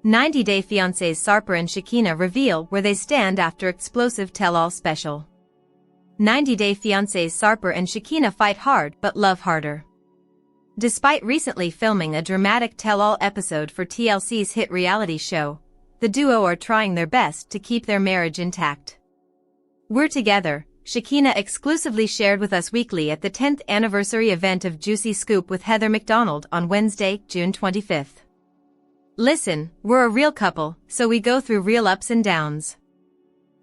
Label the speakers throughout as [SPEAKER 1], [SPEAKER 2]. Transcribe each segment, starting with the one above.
[SPEAKER 1] 90-Day Fiancé's Sarper and Shekinah reveal where they stand after explosive tell-all special. 90-Day Fiancé's Sarper and Shekinah fight hard but love harder. Despite recently filming a dramatic tell-all episode for TLC's hit reality show, the duo are trying their best to keep their marriage intact. "We're together," Shekinah exclusively shared with us weekly at the 10th anniversary event of Juicy Scoop with Heather McDonald on Wednesday, June 25th. "Listen, we're a real couple, so we go through real ups and downs.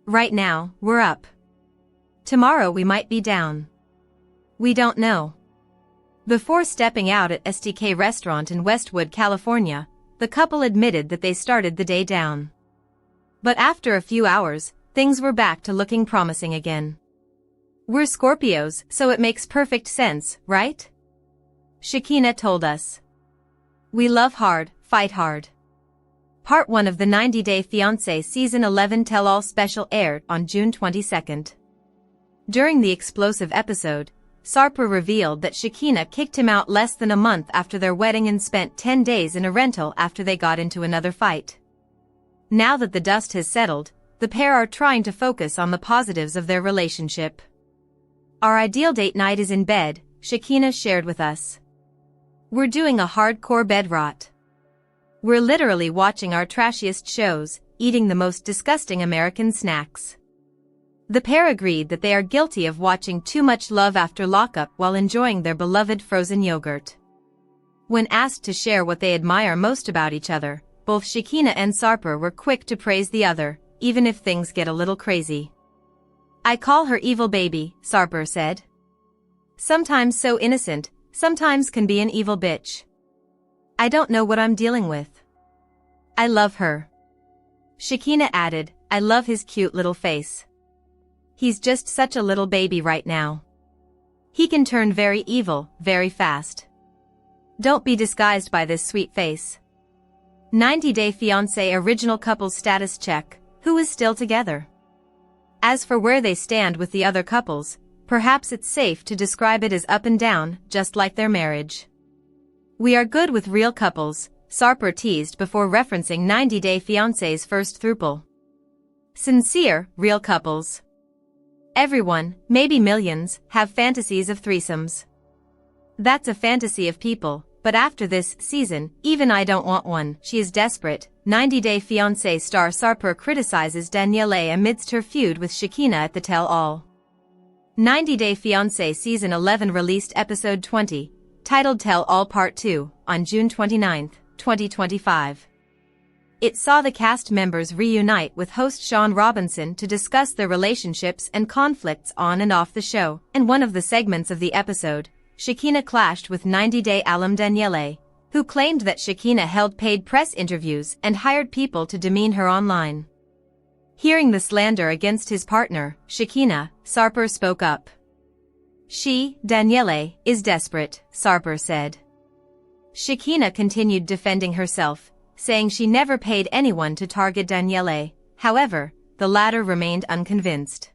[SPEAKER 1] Right now, we're up. Tomorrow we might be down. We don't know." Before stepping out at STK restaurant in Westwood, California, the couple admitted that they started the day down. But after a few hours, things were back to looking promising again. "We're Scorpios, so it makes perfect sense, right?" Shekinah told us. "We love hard, fight hard." Part 1 of the 90-Day Fiancé Season 11 Tell-All special aired on June 22nd. During the explosive episode, Sarper revealed that Shekinah kicked him out less than a month after their wedding and spent 10 days in a rental after they got into another fight. Now that the dust has settled, the pair are trying to focus on the positives of their relationship. "Our ideal date night is in bed," Shekinah shared with us. "We're doing a hardcore bed rot. We're literally watching our trashiest shows, eating the most disgusting American snacks." The pair agreed that they are guilty of watching too much Love After Lockup while enjoying their beloved frozen yogurt. When asked to share what they admire most about each other, both Shekinah and Sarper were quick to praise the other, even if things get a little crazy. "I call her evil baby," Sarper said. "Sometimes so innocent, sometimes can be an evil bitch. I don't know what I'm dealing with. I love her." Shekinah added, "I love his cute little face. He's just such a little baby right now. He can turn very evil, very fast. Don't be disguised by this sweet face." 90-Day Fiancé original couples status check, who is still together? As for where they stand with the other couples, perhaps it's safe to describe it as up and down, just like their marriage. "We are good with real couples," Sarper teased before referencing 90-Day Fiancé's first throuple. "Sincere, real couples. Everyone, maybe millions, have fantasies of threesomes. That's a fantasy of people, but after this season, even I don't want one." She is desperate. 90-Day Fiancé star Sarper criticizes Danielle amidst her feud with Shekinah at the tell-all. 90-Day Fiancé Season 11 released Episode 20, titled Tell-All Part 2, on June 29, 2025. It saw the cast members reunite with host Sean Robinson to discuss their relationships and conflicts on and off the show. In one of the segments of the episode, Shekinah clashed with 90-Day alum Daniele, who claimed that Shekinah held paid press interviews and hired people to demean her online. Hearing the slander against his partner, Shekinah, Sarper spoke up. "She, Danielle, is desperate," Sarper said. Shekinah continued defending herself, saying she never paid anyone to target Danielle. However, the latter remained unconvinced.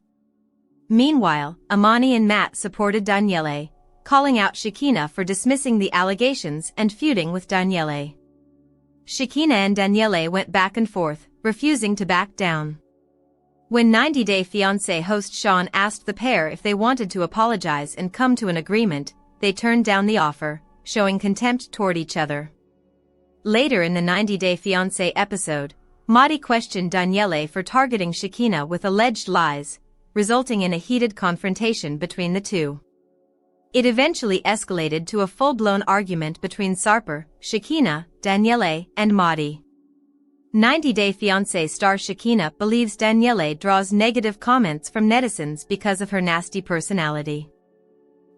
[SPEAKER 1] Meanwhile, Amani and Matt supported Danielle, calling out Shekinah for dismissing the allegations and feuding with Danielle. Shekinah and Danielle went back and forth, refusing to back down. When 90-Day Fiancé host Sean asked the pair if they wanted to apologize and come to an agreement, they turned down the offer, showing contempt toward each other. Later in the 90-Day Fiancé episode, Amani questioned Danielle for targeting Shekinah with alleged lies, resulting in a heated confrontation between the two. It eventually escalated to a full-blown argument between Sarper, Shekinah, Danielle, and Amani. 90-Day Fiancé star Shekinah believes Danielle draws negative comments from netizens because of her nasty personality.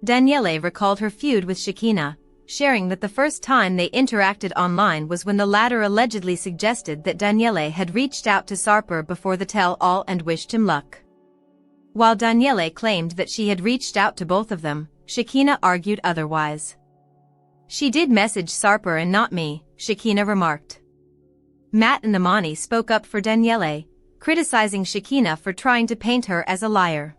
[SPEAKER 1] Danielle recalled her feud with Shekinah, sharing that the first time they interacted online was when the latter allegedly suggested that Danielle had reached out to Sarper before the tell-all and wished him luck. While Danielle claimed that she had reached out to both of them, Shekinah argued otherwise. "She did message Sarper and not me," Shekinah remarked. Matt and Amani spoke up for Danielle, criticizing Shekinah for trying to paint her as a liar.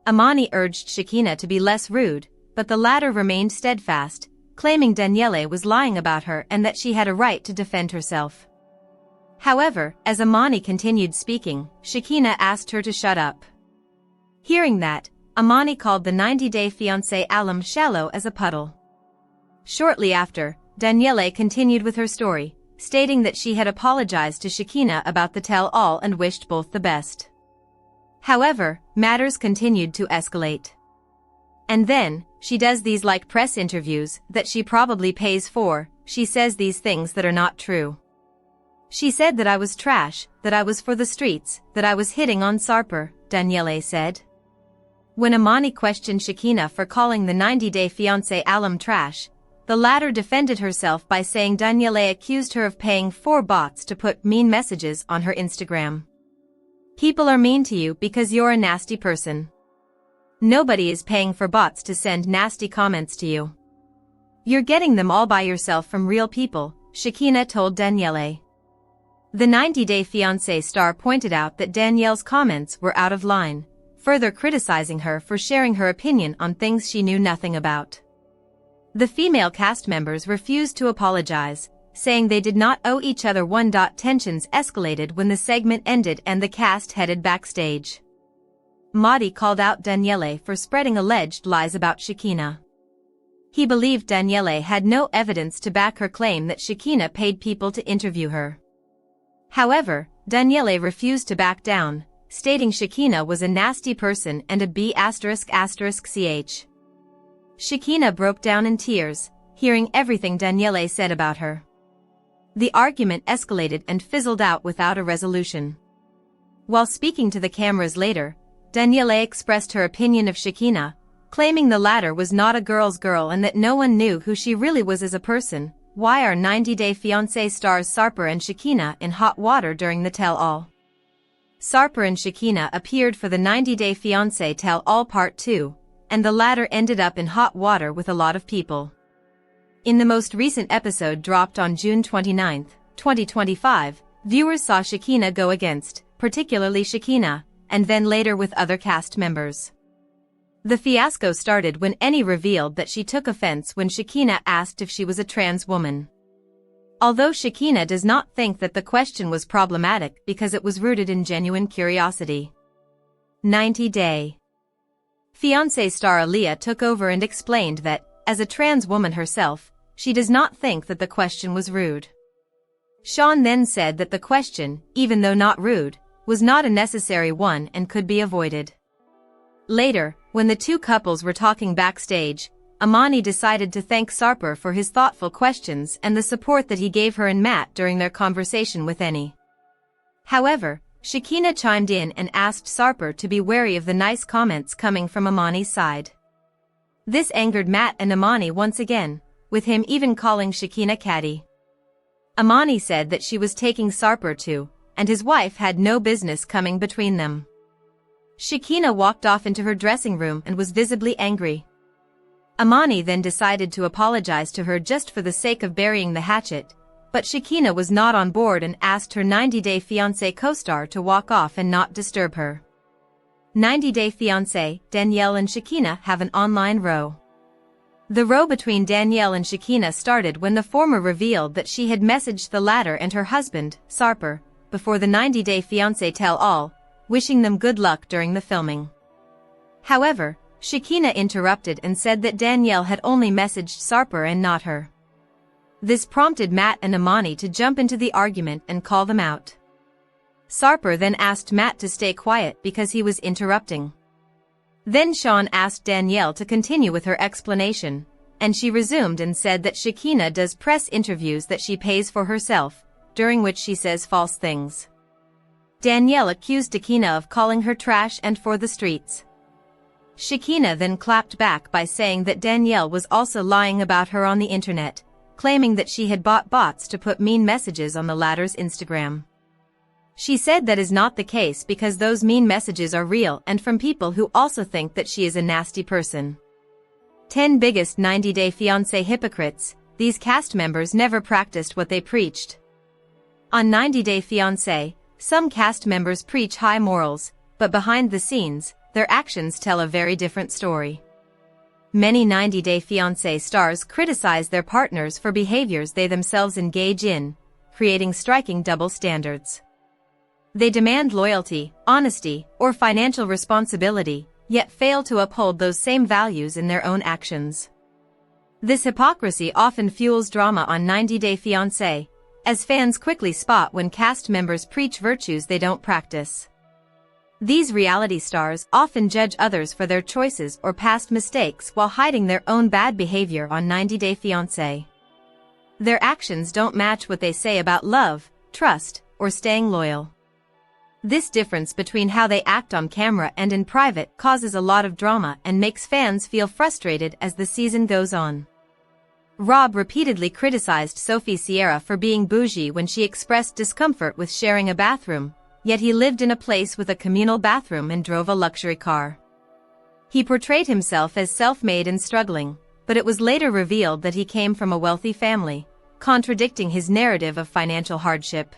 [SPEAKER 1] Amani urged Shekinah to be less rude, but the latter remained steadfast, claiming Danielle was lying about her and that she had a right to defend herself. However, as Amani continued speaking, Shekina asked her to shut up. Hearing that, Amani called the 90-day fiancé alum shallow as a puddle. Shortly after, Daniele continued with her story, stating that she had apologized to Shekina about the tell-all and wished both the best. However, matters continued to escalate. And then, she does these like press interviews that she probably pays for. She says these things that are not true. She said that I was trash, that I was for the streets, that I was hitting on Sarper, Daniele said. When Amani questioned Shekina for calling the 90-day fiancé alum trash, the latter defended herself by saying Daniele accused her of paying 4 bots to put mean messages on her Instagram. People are mean to you because you're a nasty person. Nobody is paying for bots to send nasty comments to you. You're getting them all by yourself from real people, Shekina told Daniele. The 90-day fiancé star pointed out that Danielle's comments were out of line, further criticizing her for sharing her opinion on things she knew nothing about. The female cast members refused to apologize, saying they did not owe each other one. Tensions escalated when the segment ended and the cast headed backstage. Mahdi called out Daniele for spreading alleged lies about Shekina. He believed Daniele had no evidence to back her claim that Shekina paid people to interview her. However, Daniele refused to back down, stating Shekina was a nasty person and a B****ch. Shekina broke down in tears, hearing everything Daniele said about her. The argument escalated and fizzled out without a resolution. While speaking to the cameras later, Daniele expressed her opinion of Shekina, claiming the latter was not a girl's girl and that no one knew who she really was as a person. Why are 90-day fiancé stars Sarper and Shekinah in hot water during the tell-all? Sarper and Shekinah appeared for the 90-day fiancé tell-all part 2, and the latter ended up in hot water with a lot of people. In the most recent episode dropped on June 29, 2025, viewers saw Shekina go against, particularly Shekinah, and then later with other cast members. The fiasco started when Annie revealed that she took offense when Shekina asked if she was a trans woman. Although Shekina does not think that the question was problematic because it was rooted in genuine curiosity. 90-day fiancé star Aaliyah took over and explained that, as a trans woman herself, she does not think that the question was rude. Sean then said that the question, even though not rude, was not a necessary one and could be avoided. Later, when the two couples were talking backstage, Amani decided to thank Sarper for his thoughtful questions and the support that he gave her and Matt during their conversation with Annie. However, Shekina chimed in and asked Sarper to be wary of the nice comments coming from Amani's side. This angered Matt and Amani once again, with him even calling Shekina catty. Amani said that she was taking Sarper to, and his wife had no business coming between them. Shekina walked off into her dressing room and was visibly angry. Amani then decided to apologize to her just for the sake of burying the hatchet, but Shekina was not on board and asked her 90-day fiancé co-star to walk off and not disturb her. 90-day fiancé, Danielle and Shekina have an online row. The row between Danielle and Shekina started when the former revealed that she had messaged the latter and her husband, Sarper, before the 90-day fiancé tell-all, wishing them good luck during the filming. However, Shekina interrupted and said that Danielle had only messaged Sarper and not her. This prompted Matt and Amani to jump into the argument and call them out. Sarper then asked Matt to stay quiet because he was interrupting. Then Sean asked Danielle to continue with her explanation, and she resumed and said that Shekina does press interviews that she pays for herself, during which she says false things. Danielle accused Shekina of calling her trash and for the streets. Shekina then clapped back by saying that Danielle was also lying about her on the internet, claiming that she had bought bots to put mean messages on the latter's Instagram. She said that is not the case because those mean messages are real and from people who also think that she is a nasty person. 10 biggest 90-day fiancé hypocrites. These cast members never practiced what they preached. On 90-day fiancé, some cast members preach high morals, but behind the scenes, their actions tell a very different story. Many 90-day fiancé stars criticize their partners for behaviors they themselves engage in, creating striking double standards. They demand loyalty, honesty, or financial responsibility, yet fail to uphold those same values in their own actions. This hypocrisy often fuels drama on 90 Day Fiancé, as fans quickly spot when cast members preach virtues they don't practice. These reality stars often judge others for their choices or past mistakes while hiding their own bad behavior on 90 Day Fiancé. Their actions don't match what they say about love, trust, or staying loyal. This difference between how they act on camera and in private causes a lot of drama and makes fans feel frustrated as the season goes on. Rob repeatedly criticized Sophie Sierra for being bougie when she expressed discomfort with sharing a bathroom, yet he lived in a place with a communal bathroom and drove a luxury car. He portrayed himself as self-made and struggling, but it was later revealed that he came from a wealthy family, contradicting his narrative of financial hardship.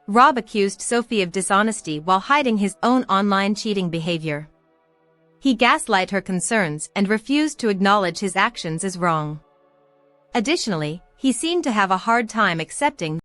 [SPEAKER 1] Rob accused Sophie of dishonesty while hiding his own online cheating behavior. He gaslighted her concerns and refused to acknowledge his actions as wrong. Additionally, he seemed to have a hard time accepting